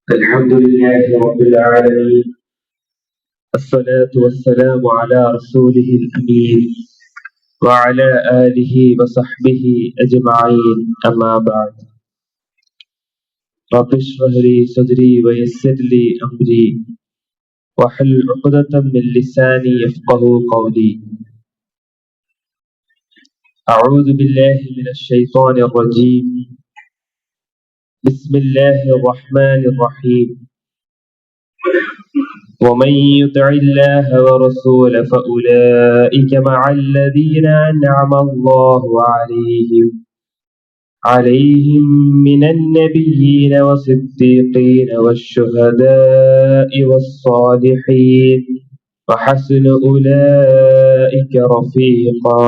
الحمد لله رب العالمين، الصلاة والسلام على رسوله الأمين وعلى آله وصحبه أجمعين، أما بعد. رب اشرح لي صدري ويسر لي أمري واحلل عقدة من لساني يفقهوا قولي. أعوذ بالله من الشيطان الرجيم. بسم الله الرحمن الرحيم. ومن يطع الله ورسوله فأولئك مع الذين أنعم الله عليهم من النبيين والصديقين والشهداء والصالحين وحسن أولئك رفيقا.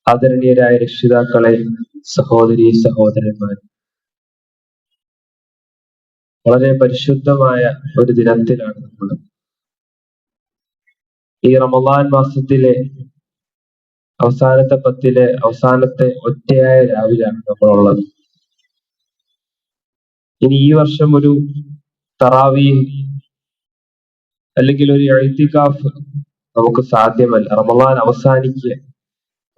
ആദരണീയരായ രക്ഷിതാക്കളെ, സഹോദരീ സഹോദരന്മാർ, വളരെ പരിശുദ്ധമായ ഒരു ദിനത്തിലാണ് നമ്മൾ. ഈ റമദാൻ മാസത്തിലെ അവസാനത്തെ പത്തിലെ അവസാനത്തെ ഒറ്റയായ രാവിലാണ് നമ്മളുള്ളത്. ഇനി ഈ വർഷം ഒരു തറാവീഹ് അല്ലെങ്കിൽ ഒരു ഇഅ്തികാഫ് നമുക്ക് സാധ്യമല്ല. റമദാൻ അവസാനിക്കുക.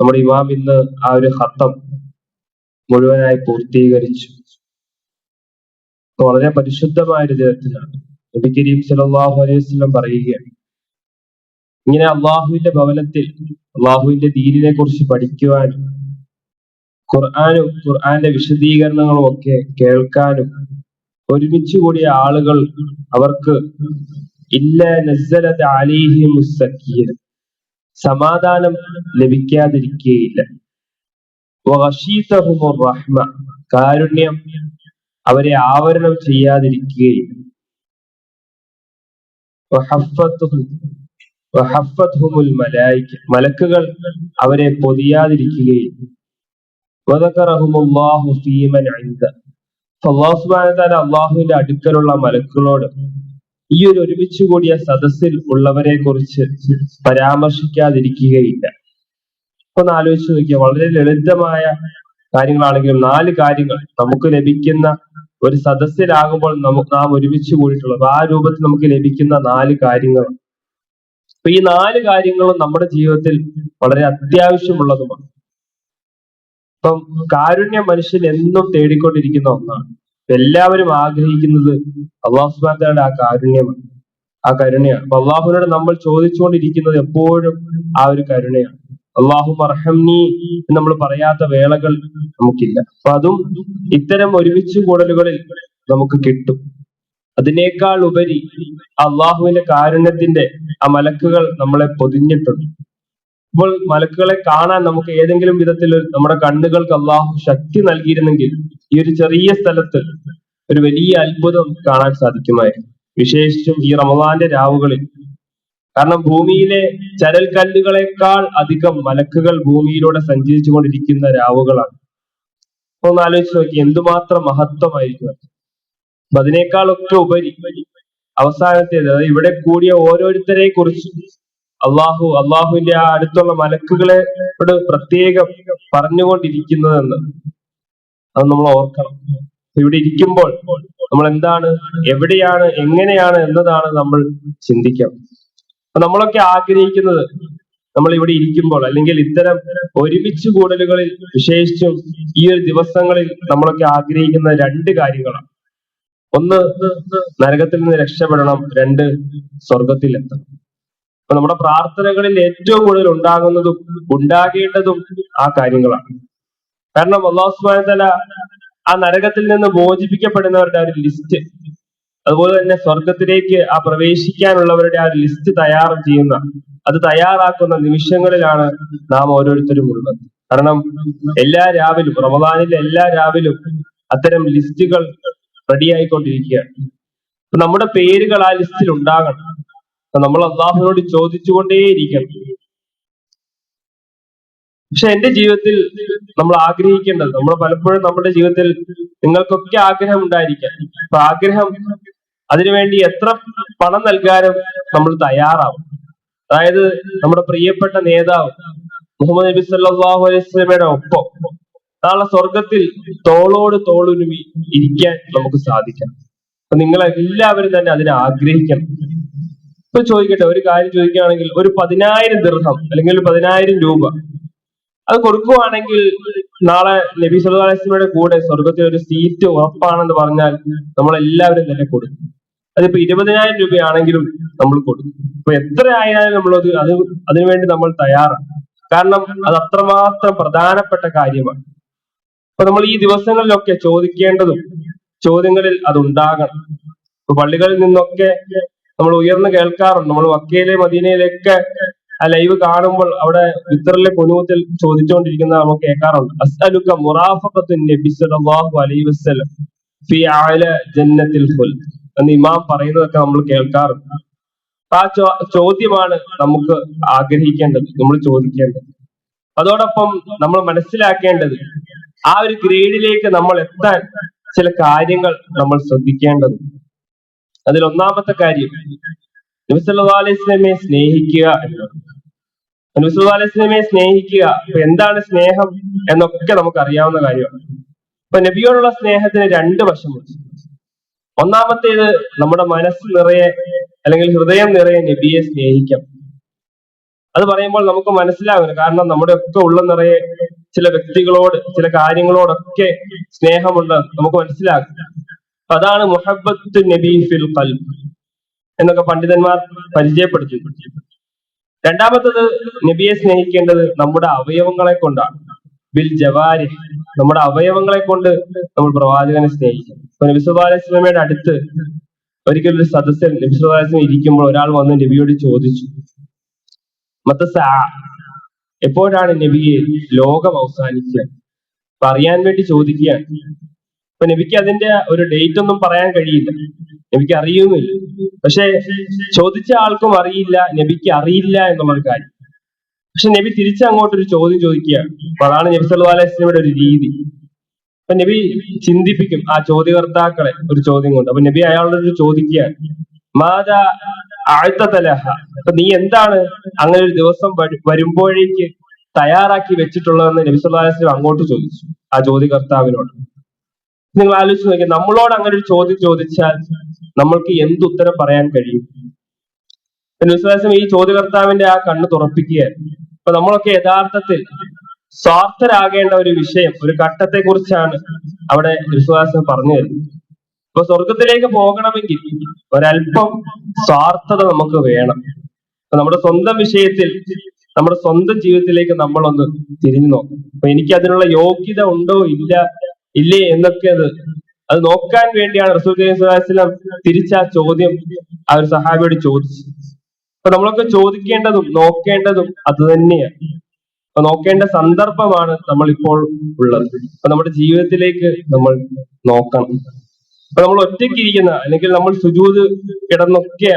നമ്മുടെ ഇമാം ഇന്ന് ആ ഒരു ഖത്തം മുഴുവനായി പൂർത്തീകരിച്ചു. വളരെ പരിശുദ്ധമായ ഒരു ദിനത്തിലാണ്. നബി കരീം സല്ലല്ലാഹു അലൈഹി വസല്ലം പറയുകയാണ്, ഇങ്ങനെ അള്ളാഹുവിന്റെ ഭവനത്തിൽ അള്ളാഹുവിന്റെ ദീനിനെ കുറിച്ച് പഠിക്കുവാനും ഖുർആനും ഖുർആന്റെ വിശദീകരണങ്ങളും ഒക്കെ കേൾക്കാനും ഒരുമിച്ച് കൂടിയ ആളുകൾ അവർക്ക് ഇല്ലാ നസ്സലത് അലൈഹിമുസ് സക്കീന, സമാധാനം ലഭിക്കാതിരിക്കുകയില്ല. വഗശീതഹുമുർ റഹ്മ, കാരുണ്യം അവരെ ആവരണം ചെയ്യാതിരിക്കുകയില്ല. വഹഫ്ഫത്ഹുമുൽ മലായിക, മലക്കുകൾ അവരെ പൊതിയാതിരിക്കുകയില്ല. വദകറഹുമുല്ലാഹു ഫീമൻ ഇൻദ, അല്ലാഹു സുബ്ഹാനഹു വ തആല അല്ലാഹുവിന്റെ അടുക്കലുള്ള മലക്കുകളോട് ഈ ഒരു ഒരുമിച്ച് കൂടിയ സദസ്സിൽ ഉള്ളവരെ കുറിച്ച് പരാമർശിക്കാതിരിക്കുകയില്ല. ഒന്ന് ആലോചിച്ച് നോക്കിയാൽ വളരെ ലളിതമായ കാര്യങ്ങളാണെങ്കിലും 4 കാര്യങ്ങൾ നമുക്ക് ലഭിക്കുന്ന ഒരു സദസ്സിലാകുമ്പോൾ നാം ഒരുമിച്ച് കൂടിയിട്ടുള്ളത് ആ രൂപത്തിൽ നമുക്ക് ലഭിക്കുന്ന 4 കാര്യങ്ങൾ. അപ്പൊ ഈ 4 കാര്യങ്ങളും നമ്മുടെ ജീവിതത്തിൽ വളരെ അത്യാവശ്യമുള്ളതുമാണ്. ഇപ്പം കാരുണ്യം മനുഷ്യൻ എന്നും തേടിക്കൊണ്ടിരിക്കുന്ന ഒന്നാണ്. എല്ലാവരും ആഗ്രഹിക്കുന്നത് അല്ലാഹു സുബ്ഹാനഹു വ തആലയുടെ ആ കാരുണ്യമാണ്, ആ കരുണയാണ്. അപ്പൊ അള്ളാഹുവിനോട് നമ്മൾ ചോദിച്ചുകൊണ്ടിരിക്കുന്നത് എപ്പോഴും ആ ഒരു കരുണയാണ്. അല്ലാഹുമ്മ അർഹംനി എന്ന് നമ്മൾ പറയാത്ത വേളകൾ നമുക്കില്ല. അപ്പൊ അതും ഇത്തരം ഒരുമിച്ച് കൂടലുകളിൽ നമുക്ക് കിട്ടും. അതിനേക്കാൾ ഉപരി അള്ളാഹുവിന്റെ കാരുണ്യത്തിന്റെ ആ മലക്കുകൾ നമ്മളെ പൊതിഞ്ഞിട്ടുണ്ട്. അപ്പോൾ മലക്കുകളെ കാണാൻ നമുക്ക് ഏതെങ്കിലും വിധത്തിൽ നമ്മുടെ കണ്ണുകൾക്ക് അള്ളാഹു ശക്തി നൽകിയിരുന്നെങ്കിൽ ഈ ഒരു ചെറിയ സ്ഥലത്ത് ഒരു വലിയ അത്ഭുതം കാണാൻ സാധിക്കുമായിരുന്നു, വിശേഷിച്ചും ഈ റമദാന്റെ രാവുകളിൽ. കാരണം ഭൂമിയിലെ ചരൽക്കല്ലുകളെക്കാൾ അധികം മലക്കുകൾ ഭൂമിയിലൂടെ സഞ്ചരിച്ചു കൊണ്ടിരിക്കുന്ന രാവുകളാണ്. ഒന്ന് ആലോചിച്ച് നോക്കി, എന്തുമാത്രം മഹത്വമായിരിക്കും. അപ്പൊ അതിനേക്കാളൊക്കെ ഉപരി അവസാനത്തേത്, ഇവിടെ കൂടിയ ഓരോരുത്തരെ കുറിച്ച് അള്ളാഹുവിന്റെ ആ അടുത്തുള്ള മലക്കുകളോട് പ്രത്യേകം പറഞ്ഞുകൊണ്ടിരിക്കുന്നതെന്ന് അത് നമ്മൾ ഓർക്കണം. ഇവിടെ ഇരിക്കുമ്പോൾ നമ്മൾ എന്താണ്, എവിടെയാണ്, എങ്ങനെയാണ് എന്നതാണ് നമ്മൾ ചിന്തിക്കണം. അപ്പൊ നമ്മളൊക്കെ ആഗ്രഹിക്കുന്നത്, നമ്മൾ ഇവിടെ ഇരിക്കുമ്പോൾ അല്ലെങ്കിൽ ഇത്തരം ഒരുമിച്ച് കൂടലുകളിൽ വിശേഷിച്ചും ഈ ഒരു ദിവസങ്ങളിൽ നമ്മളൊക്കെ ആഗ്രഹിക്കുന്ന 2 കാര്യങ്ങളാണ്. ഒന്ന്, നരകത്തിൽ നിന്ന് രക്ഷപ്പെടണം. 2, സ്വർഗത്തിലെത്തണം. അപ്പൊ നമ്മുടെ പ്രാർത്ഥനകളിൽ ഏറ്റവും കൂടുതൽ ഉണ്ടാകേണ്ടതും ആ കാര്യങ്ങളാണ്. കാരണം അല്ലാഹു സുബ്ഹാനഹു വ തആല ആ നരകത്തിൽ നിന്ന് മോചിപ്പിക്കപ്പെടുന്നവരുടെ ആ ഒരു ലിസ്റ്റ്, അതുപോലെ തന്നെ സ്വർഗത്തിലേക്ക് ആ പ്രവേശിക്കാനുള്ളവരുടെ ആ ഒരു ലിസ്റ്റ് തയ്യാറാക്കുന്ന നിമിഷങ്ങളിലാണ് നാം ഓരോരുത്തരും ഉള്ളത്. കാരണം എല്ലാ രാവിലും, റമദാനിലെ എല്ലാ രാവിലും അത്തരം ലിസ്റ്റുകൾ റെഡിയായിക്കൊണ്ടിരിക്കുകയാണ്. നമ്മുടെ പേരുകൾ ആ ലിസ്റ്റിൽ ഉണ്ടാകണം. നമ്മൾ അള്ളാഹുവിനോട് ചോദിച്ചുകൊണ്ടേയിരിക്കണം. പക്ഷെ എന്റെ ജീവിതത്തിൽ നമ്മൾ ആഗ്രഹിക്കേണ്ടത്, നമ്മൾ പലപ്പോഴും നമ്മുടെ ജീവിതത്തിൽ നിങ്ങൾക്കൊക്കെ ആഗ്രഹം ഉണ്ടായിരിക്കാം. അപ്പൊ ആഗ്രഹം, അതിനുവേണ്ടി എത്ര പണം നൽകാനും നമ്മൾ തയ്യാറാവും. അതായത് നമ്മുടെ പ്രിയപ്പെട്ട നേതാവ് മുഹമ്മദ് നബി സല്ലല്ലാഹു അലൈഹി വസല്ലമയുടെ ഒപ്പം നാളെ സ്വർഗത്തിൽ തോളോട് തോളുരുമി ഇരിക്കാൻ നമുക്ക് സാധിക്കണം. അപ്പൊ നിങ്ങളെല്ലാവരും തന്നെ അതിനെ ആഗ്രഹിക്കണം. ഇപ്പൊ ചോദിക്കട്ടെ, ഒരു കാര്യം ചോദിക്കുകയാണെങ്കിൽ, ഒരു 10,000 ദിർഹം അല്ലെങ്കിൽ 10,000 രൂപ അത് കൊടുക്കുവാണെങ്കിൽ നാളെ നബി സല്ലല്ലാഹു അലൈഹി വസല്ലമയുടെ കൂടെ സ്വർഗത്തിൽ ഒരു സീറ്റ് ഉറപ്പാണെന്ന് പറഞ്ഞാൽ നമ്മളെല്ലാവരും തന്നെ കൊടുക്കും. അതിപ്പോ 20,000 രൂപയാണെങ്കിലും നമ്മൾ കൊടുക്കും. ഇപ്പൊ എത്ര ആയാലും അതിനുവേണ്ടി നമ്മൾ തയ്യാറാണ്. കാരണം അത് അത്രമാത്രം പ്രധാനപ്പെട്ട കാര്യമാണ്. അപ്പൊ നമ്മൾ ഈ ദിവസങ്ങളിലൊക്കെ ചോദിക്കേണ്ടതും ചോദ്യങ്ങളിൽ അതുണ്ടാകണം. ഇപ്പൊ പള്ളികളിൽ നിന്നൊക്കെ നമ്മൾ ഉയർന്നു കേൾക്കാറുണ്ട്. നമ്മൾ മക്കയിലെ മദീനയിലൊക്കെ ആ ലൈവ് കാണുമ്പോൾ അവിടെ വിത്തറിലെ കുനൂത്തിൽ ചോദിച്ചുകൊണ്ടിരിക്കുന്നത് നമുക്ക് കേൾക്കാറുണ്ട്. അസ്അലുക മുറാഫഖത്തുൻ നബി സല്ലല്ലാഹു അലൈഹി വസല്ലം ഫി അഅല ജന്നത്തിൽ ഖുൽദ് എന്ന് ഇമാം പറയുന്നതൊക്കെ നമ്മൾ കേൾക്കാറുണ്ട്. ആ ചോദ്യമാണ് നമുക്ക് ആഗ്രഹിക്കേണ്ടത്, നമ്മൾ ചോദിക്കേണ്ടത്. അതോടൊപ്പം നമ്മൾ മനസ്സിലാക്കേണ്ടത്, ആ ഒരു ഗ്രേഡിലേക്ക് നമ്മൾ എത്താൻ ചില കാര്യങ്ങൾ നമ്മൾ ശ്രദ്ധിക്കേണ്ടത്. അതിൽ ഒന്നാമത്തെ കാര്യം നബി സല്ലല്ലാഹു അലൈഹി വസല്ലമയെ സ്നേഹിക്കുക എന്നതാണ്. നബി സല്ലല്ലാഹു അലൈഹി വസല്ലമയെ സ്നേഹിക്കുക, ഇപ്പൊ എന്താണ് സ്നേഹം എന്നൊക്കെ നമുക്ക് അറിയാവുന്ന കാര്യമാണ്. ഇപ്പൊ നബിയോടുള്ള സ്നേഹത്തിന് 2 വശമുണ്ട്. ഒന്നാമത്തേത് നമ്മുടെ മനസ്സ് നിറയെ അല്ലെങ്കിൽ ഹൃദയം നിറയെ നബിയെ സ്നേഹിക്കാം. അത് പറയുമ്പോൾ നമുക്ക് മനസ്സിലാകുന്നു. കാരണം നമ്മുടെ ഒക്കെ ഉള്ള നിറയെ ചില വ്യക്തികളോട് ചില കാര്യങ്ങളോടൊക്കെ സ്നേഹമുണ്ട് നമുക്ക് മനസ്സിലാകും. അതാണ് മുഹബ്ബത്തു നബി ഫിൽ ഖൽബ് എന്നൊക്കെ പണ്ഡിതന്മാർ പരിചയപ്പെടുത്തി. രണ്ടാമത്തത് നബിയെ സ്നേഹിക്കേണ്ടത് നമ്മുടെ അവയവങ്ങളെ കൊണ്ടാണ്. ബിൽ ജവാരി, നമ്മുടെ അവയവങ്ങളെ കൊണ്ട് നമ്മൾ പ്രവാചകനെ സ്നേഹിക്കും. ഇപ്പൊ നബി സല്ലല്ലാഹു അലൈഹി വസല്ലമയുടെ അടുത്ത് ഒരിക്കലും ഒരു സദസ്യൻ നബി സല്ലല്ലാഹു അലൈഹി വസല്ലം ഇരിക്കുമ്പോൾ ഒരാൾ വന്ന് നബിയോട് ചോദിച്ചു, എപ്പോഴാണ് നബിയെ ലോകം അവസാനിക്കുക? അപ്പൊ അറിയാൻ വേണ്ടി ചോദിക്കുകയാണ്. അപ്പൊ നബിക്ക് അതിന്റെ ഒരു ഡേറ്റ് ഒന്നും പറയാൻ കഴിയില്ല, നബിക്ക് അറിയുന്നില്ല. പക്ഷെ ചോദിച്ച ആൾക്കും അറിയില്ല, നബിക്ക് അറിയില്ല എന്നുള്ളൊരു കാര്യം. പക്ഷെ നബി തിരിച്ചങ്ങോട്ടൊരു ചോദ്യം ചോദിക്കുകയാണ്. അപ്പൊ അതാണ് നബി സല്ലല്ലാഹു അലൈഹി വസല്ലമയുടെ ഒരു രീതി. അപ്പൊ നബി ചിന്തിപ്പിക്കും ആ ചോദ്യകർത്താക്കളെ ഒരു ചോദ്യം കൊണ്ട്. അപ്പൊ നബി അയാളോട് ചോദിക്കുകയാണ്, മാതാ ആഴ്ത്തലഹ, അപ്പൊ നീ എന്താണ് അങ്ങനെ ഒരു ദിവസം വരുമ്പോഴേക്ക് തയ്യാറാക്കി വെച്ചിട്ടുള്ളതെന്ന് നബി സല്ലല്ലാഹു അലൈഹി വസല്ലം അങ്ങോട്ട് ചോദിച്ചു ആ ചോദ്യകർത്താവിനോട്. നിങ്ങൾ ആലോചിച്ച് നോക്കിയാൽ നമ്മളോട് അങ്ങനെ ഒരു ചോദ്യം ചോദിച്ചാൽ നമ്മൾക്ക് എന്തുത്തരം പറയാൻ കഴിയും? വിശ്വാസം ഈ ചോദ്യകർത്താവിന്റെ ആ കണ്ണ് തുറപ്പിക്കുകയാണ്. അപ്പൊ നമ്മളൊക്കെ യഥാർത്ഥത്തിൽ സ്വാർത്ഥരാകേണ്ട ഒരു വിഷയം, ഒരു ഘട്ടത്തെ കുറിച്ചാണ് അവിടെ വിശ്വാസം പറഞ്ഞു തരുന്നത്. അപ്പൊ സ്വർഗത്തിലേക്ക് പോകണമെങ്കിൽ ഒരല്പം സ്വാർത്ഥത നമുക്ക് വേണം. അപ്പൊ നമ്മുടെ സ്വന്തം വിഷയത്തിൽ, നമ്മുടെ സ്വന്തം ജീവിതത്തിലേക്ക് നമ്മളൊന്ന് തിരിഞ്ഞു നോക്കും. അപ്പൊ എനിക്ക് അതിനുള്ള യോഗ്യത ഉണ്ടോ ഇല്ലേ എന്നൊക്കെ അത് നോക്കാൻ വേണ്ടിയാണ് റസൂൽ കരീം സ്വല്ലല്ലാഹു അലൈഹി വസല്ലം തിരിച്ച ചോദ്യം ആ ഒരു സഹാബിയോട് ചോദിച്ചു. അപ്പൊ നമ്മളൊക്കെ ചോദിക്കേണ്ടതും നോക്കേണ്ടതും അത് തന്നെയാണ്. അപ്പൊ നോക്കേണ്ട സന്ദർഭമാണ് നമ്മൾ ഇപ്പോൾ ഉള്ളത്. അപ്പൊ നമ്മുടെ ജീവിതത്തിലേക്ക് നമ്മൾ നോക്കണം. അപ്പൊ നമ്മൾ ഒറ്റയ്ക്കിരിക്കുന്ന അല്ലെങ്കിൽ നമ്മൾ സുജൂദ് കിടന്നൊക്കെ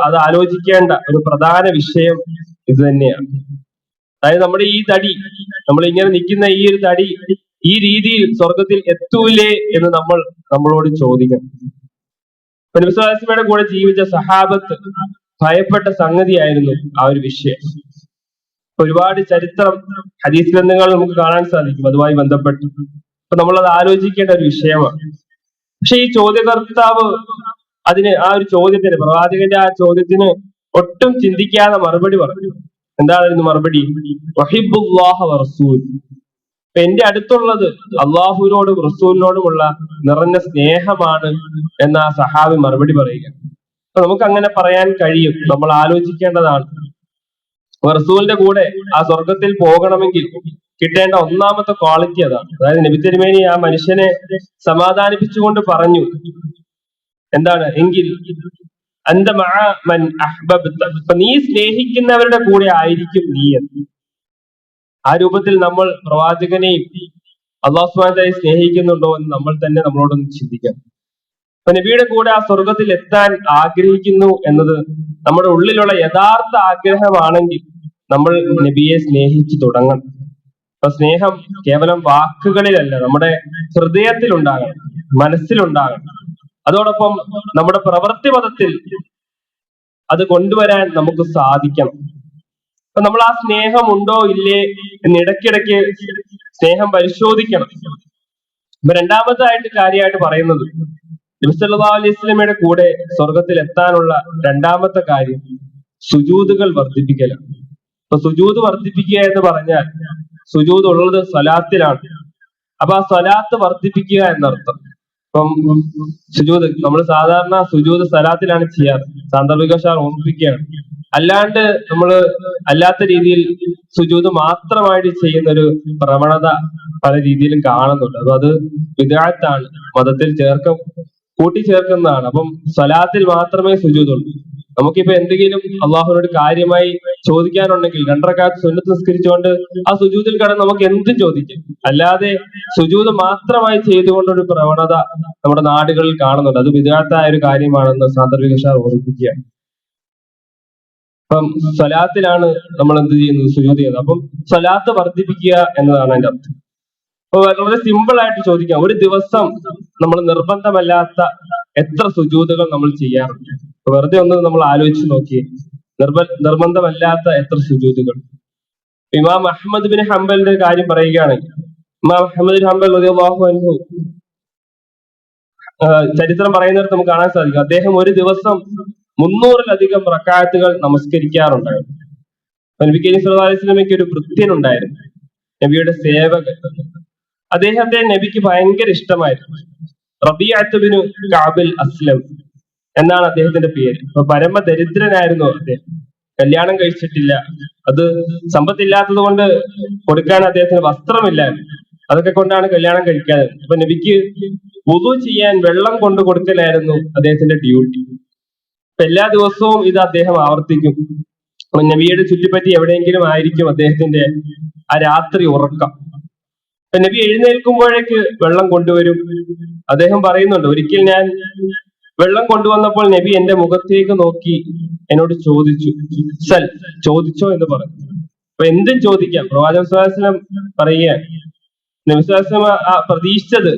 അത് ആലോചിക്കേണ്ട ഒരു പ്രധാന വിഷയം ഇത് തന്നെയാണ്. അതായത് നമ്മുടെ ഈ തടി, നമ്മൾ ഇങ്ങനെ നിൽക്കുന്ന ഈ ഒരു തടി ഈ രീതിയിൽ സ്വർഗത്തിൽ എത്തൂലേ എന്ന് നമ്മളോട് ചോദിക്കണം. നബി സല്ലല്ലാഹു അലൈഹി വസല്ലമയുടെ കൂടെ ജീവിച്ച സഹാബത്ത് ഭയപ്പെട്ട സംഗതിയായിരുന്നു ആ ഒരു വിഷയം. ഒരുപാട് ചരിത്രം ഹദീസ് ഗ്രന്ഥങ്ങൾ നമുക്ക് കാണാൻ സാധിക്കും അതുമായി ബന്ധപ്പെട്ട്. അപ്പൊ നമ്മളത് ആലോചിക്കേണ്ട ഒരു വിഷയമാണ്. പക്ഷെ ഈ ചോദ്യകർത്താവ് ആ ഒരു ചോദ്യത്തിന്, പ്രവാചകന്റെ ആ ചോദ്യത്തിന് ഒട്ടും ചിന്തിക്കാതെ മറുപടി പറഞ്ഞു. എന്തായിരുന്നു മറുപടി? വഹിബ്ബുല്ലാഹ വറസൂൽ, എന്റെ അടുത്തുള്ളത് അള്ളാഹുവിനോടും റസൂലിനോടുമുള്ള നിറഞ്ഞ സ്നേഹമാണ് എന്ന ആ സഹാബി മറുപടി പറയുക. അപ്പൊ നമുക്ക് അങ്ങനെ പറയാൻ കഴിയും. നമ്മൾ ആലോചിക്കേണ്ടതാണ്. റസൂലിന്റെ കൂടെ ആ സ്വർഗത്തിൽ പോകണമെങ്കിൽ കിട്ടേണ്ട ഒന്നാമത്തെ ക്വാളിറ്റി അതാണ്. അതായത് നബി തിരുമേനി ആ മനുഷ്യനെ സമാധാനിപ്പിച്ചുകൊണ്ട് പറഞ്ഞു, എന്താണ് എങ്കിൽ അന്ത മഅ മൻ അഹ്ബബ്ത, അപ്പൊ നീ സ്നേഹിക്കുന്നവരുടെ കൂടെ ആയിരിക്കും നീ എന്ന്. ആ രൂപത്തിൽ നമ്മൾ പ്രവാചകനെയും അല്ലാഹു സുബ്ഹാനഹു വ തആലയെ സ്നേഹിക്കുന്നുണ്ടോ എന്ന് നമ്മൾ തന്നെ നമ്മളോടൊന്ന് ചിന്തിക്കാം. അപ്പൊ നബിയുടെ കൂടെ ആ സ്വർഗത്തിൽ എത്താൻ ആഗ്രഹിക്കുന്നു എന്നത് നമ്മുടെ ഉള്ളിലുള്ള യഥാർത്ഥ ആഗ്രഹമാണെങ്കിൽ നമ്മൾ നബിയെ സ്നേഹിച്ചു തുടങ്ങണം. അപ്പൊ സ്നേഹം കേവലം വാക്കുകളിലല്ല, നമ്മുടെ ഹൃദയത്തിൽ ഉണ്ടാകണം, മനസ്സിലുണ്ടാകണം. അതോടൊപ്പം നമ്മുടെ പ്രവൃത്തി പദത്തിൽ അത് കൊണ്ടുവരാൻ നമുക്ക് സാധിക്കണം. അപ്പൊ നമ്മൾ ആ സ്നേഹം ഉണ്ടോ ഇല്ലേ എന്ന് ഇടയ്ക്കിടയ്ക്ക് സ്നേഹം പരിശോധിക്കണം. അപ്പൊ രണ്ടാമതായിട്ട് കാര്യമായിട്ട് പറയുന്നത് നബി സല്ലല്ലാഹു അലൈഹി വസല്ലമയുടെ കൂടെ സ്വർഗത്തിൽ എത്താനുള്ള രണ്ടാമത്തെ കാര്യം സുജൂദുകൾ വർദ്ധിപ്പിക്കലാണ്. അപ്പൊ സുജൂദ് വർദ്ധിപ്പിക്കുക എന്ന് പറഞ്ഞാൽ സുജൂദ് ഉള്ളത് സ്വലാത്തിലാണ്. അപ്പൊ ആ സ്വലാത്ത് വർദ്ധിപ്പിക്കുക എന്നർത്ഥം. ഇപ്പം സുജൂദ് നമ്മൾ സാധാരണ സുജൂദ് സ്വലാത്തിലാണ് ചെയ്യാറ്, സാന്ദർഭികവശാൽ ഓർമ്മിപ്പിക്കുകയാണ്. അല്ലാണ്ട് നമ്മള് അല്ലാത്ത രീതിയിൽ സുജൂദ് മാത്രമായിട്ട് ചെയ്യുന്ന ഒരു പ്രവണത പല രീതിയിലും കാണുന്നുണ്ട്. അപ്പൊ അത് വിദഅത്താണ്, മതത്തിൽ കൂട്ടിച്ചേർക്കുന്നതാണ്. അപ്പം സ്വലാത്തിൽ മാത്രമേ സുജൂദുള്ളൂ. നമുക്കിപ്പോ എന്തെങ്കിലും അള്ളാഹുവിനോട് കാര്യമായി ചോദിക്കാനുണ്ടെങ്കിൽ 2 റക്അത്ത് സുന്നത്ത് നിസ്കരിച്ചുകൊണ്ട് ആ സുജൂദിൽ കടന്ന് നമുക്ക് എന്തും ചോദിക്കാം. അല്ലാതെ സുജൂദ് മാത്രമായി ചെയ്തുകൊണ്ടൊരു പ്രവണത നമ്മുടെ നാടുകളിൽ കാണുന്നുണ്ട്. അത് വിദഅത്തായ ഒരു കാര്യമാണെന്ന് സാന്ദർഭികവശാൽ ഓർമ്മിപ്പിക്കുകയാണ്. അപ്പം സ്വലാത്തിലാണ് നമ്മൾ എന്ത് ചെയ്യുന്നത്? സുജൂദ് ചെയ്യുന്നത്. അപ്പം സ്വലാത്ത് വർദ്ധിപ്പിക്കുക എന്നതാണ് അതിന്റെ അർത്ഥം. അപ്പൊ വളരെ സിമ്പിൾ ആയിട്ട് ചോദിക്കാം, ഒരു ദിവസം നമ്മൾ നിർബന്ധമല്ലാത്ത എത്ര സുജൂദുകൾ നമ്മൾ ചെയ്യാറുണ്ട്? വെറുതെ ഒന്ന് നമ്മൾ ആലോചിച്ച് നോക്കിയേ, നിർബന്ധമല്ലാത്ത എത്ര സുജൂദുകൾ. ഇമാം അഹ്മദ് ബിൻ ഹംബലിന്റെ കാര്യം പറയുകയാണെങ്കിൽ, ഇമാം അഹ്മദ് ബിൻ ഹംബൽ റളിയല്ലാഹു അൻഹു ചരിത്രം പറയുന്നിടത്ത് നമുക്ക് കാണാൻ സാധിക്കും, അദ്ദേഹം ഒരു ദിവസം 300-ലധികം റക്അത്തുകൾ നമസ്കരിക്കാറുണ്ടായിരുന്നു. നബി കരീം സല്ലല്ലാഹു അലൈഹി വസല്ലമയ്ക്ക് ഒരു ഭൃത്യനുണ്ടായിരുന്നു, നബിയുടെ സേവകൻ. അദ്ദേഹത്തെ നബിക്ക് ഭയങ്കര ഇഷ്ടമായിരുന്നു. റബീഅത്ത് ബിൻ കഅബിൽ അസ്ലം എന്നാണ് അദ്ദേഹത്തിന്റെ പേര്. അപ്പൊ പരമദരിദ്രനായിരുന്നു അദ്ദേഹം, കല്യാണം കഴിച്ചിട്ടില്ല. അത് സമ്പത്തില്ലാത്തത് കൊണ്ട് കൊടുക്കാൻ അദ്ദേഹത്തിന് വസ്ത്രമില്ലായിരുന്നു. അതൊക്കെ കൊണ്ടാണ് കല്യാണം കഴിക്കാതെ. അപ്പൊ നബിക്ക് വുളു ചെയ്യാൻ വെള്ളം കൊണ്ട് കൊടുക്കലായിരുന്നു അദ്ദേഹത്തിന്റെ ഡ്യൂട്ടി. അപ്പൊ എല്ലാ ദിവസവും ഇത് അദ്ദേഹം ആവർത്തിക്കും. നബിയുടെ ചുറ്റിപ്പറ്റി എവിടെയെങ്കിലും ആയിരിക്കും അദ്ദേഹത്തിന്റെ ആ രാത്രി ഉറക്കം. നബി എഴുന്നേൽക്കുമ്പോഴേക്ക് വെള്ളം കൊണ്ടുവരും. അദ്ദേഹം പറയുന്നുണ്ട്, ഒരിക്കൽ ഞാൻ വെള്ളം കൊണ്ടുവന്നപ്പോൾ നബി എന്റെ മുഖത്തേക്ക് നോക്കി എന്നോട് ചോദിച്ചു, സൽ, ചോദിച്ചോ എന്ന് പറഞ്ഞു. അപ്പൊ എന്തും ചോദിക്കാം. പ്രവാചകൻ സ്വല്ലല്ലാഹു അലൈഹി വസല്ലം പറയുകയാണ്, നബി സ്വല്ലല്ലാഹു അലൈഹി വസല്ലം പ്രതീക്ഷിച്ചത്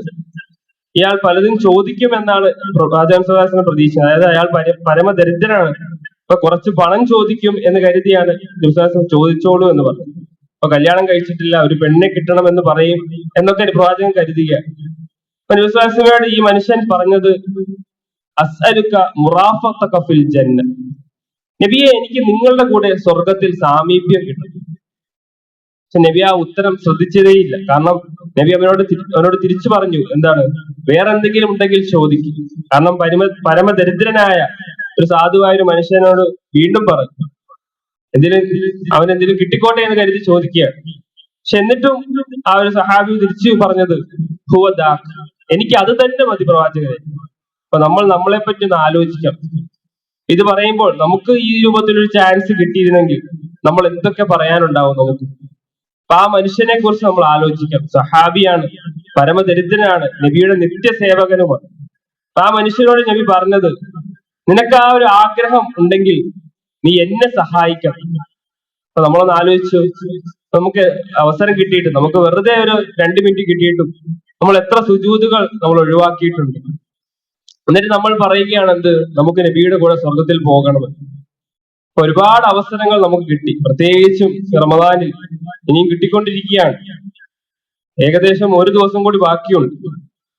ഇയാൾ പലതും ചോദിക്കുമെന്നാണ് പ്രവാചകൻ സ്വല്ലല്ലാഹു അലൈഹി വസല്ലം പ്രതീക്ഷിച്ചത്. അതായത് അയാൾ പരമദരിദ്രനാണ്, അപ്പൊ കുറച്ച് പണം ചോദിക്കും എന്ന് കരുതിയാണ് നബി സ്വല്ലല്ലാഹു അലൈഹി വസല്ലം ചോദിച്ചോളൂ എന്ന് പറഞ്ഞു. അപ്പൊ കല്യാണം കഴിച്ചിട്ടില്ല, ഒരു പെണ്ണിനെ കിട്ടണം എന്ന് പറയും എന്നൊക്കെ പ്രവാചകൻ കരുതുക. അപ്പൊ നബി സ്വല്ലല്ലാഹു അലൈഹി വസല്ലമയോട് ഈ മനുഷ്യൻ പറഞ്ഞത്, അസ്അലുക മുറാഫഖക ഫിൽ ജന്ന, നബിയെ എനിക്ക് നിങ്ങളുടെ കൂടെ സ്വർഗത്തിൽ സാമീപ്യം കിട്ടും. പക്ഷെ നബി ആ ഉത്തരം ശ്രദ്ധിച്ചതേയില്ല. കാരണം നബി അവനോട് തിരിച്ചു പറഞ്ഞു, എന്താണ്, വേറെ എന്തെങ്കിലും ഉണ്ടെങ്കിൽ ചോദിക്കും. കാരണം പരമദരിദ്രനായ ഒരു സാധുവായ ഒരു മനുഷ്യനോട് വീണ്ടും പറഞ്ഞു, അവനെന്തെങ്കിലും കിട്ടിക്കോട്ടെ എന്ന് കരുതി ചോദിക്കുകയാണ്. പക്ഷെ എന്നിട്ടും ആ ഒരു സഹാബി തിരിച്ചു പറഞ്ഞത്, ഹുവ ദാക്ക്, എനിക്ക് അത് തന്നെ മതി പ്രവാചകരെ. അപ്പൊ നമ്മൾ നമ്മളെ പറ്റി ഒന്ന് ആലോചിക്കാം. ഇത് പറയുമ്പോൾ നമുക്ക് ഈ രൂപത്തിലൊരു ചാൻസ് കിട്ടിയിരുന്നെങ്കിൽ നമ്മൾ എന്തൊക്കെ പറയാനുണ്ടാവും നമുക്ക്. അപ്പൊ ആ മനുഷ്യനെ കുറിച്ച് നമ്മൾ ആലോചിക്കാം. സഹാബിയാണ്, പരമദരിദ്രനാണ്, നബിയുടെ നിത്യസേവകനുമാണ്. അപ്പൊ ആ മനുഷ്യനോട് നബി പറഞ്ഞത്, നിനക്ക് ആ ഒരു ആഗ്രഹം ഉണ്ടെങ്കിൽ നീ എന്നെ സഹായിക്കണം. അപ്പൊ നമ്മളൊന്ന് ആലോചിച്ചു, നമുക്ക് അവസരം കിട്ടിയിട്ട്, നമുക്ക് വെറുതെ ഒരു 2 മിനിറ്റ് കിട്ടിയിട്ടും നമ്മൾ എത്ര സുജൂദുകൾ നമ്മൾ ഒഴിവാക്കിയിട്ടുണ്ട്. എന്നിട്ട് നമ്മൾ പറയുകയാണ് എന്ത്, നമുക്ക് നബിയുടെ കൂടെ സ്വർഗത്തിൽ പോകണമെന്ന്. ഒരുപാട് അവസരങ്ങൾ നമുക്ക് കിട്ടി, പ്രത്യേകിച്ചും റമദാനിൽ ഇനിയും കിട്ടിക്കൊണ്ടിരിക്കുകയാണ്. ഏകദേശം ഒരു ദിവസം കൂടി ബാക്കിയുണ്ട്.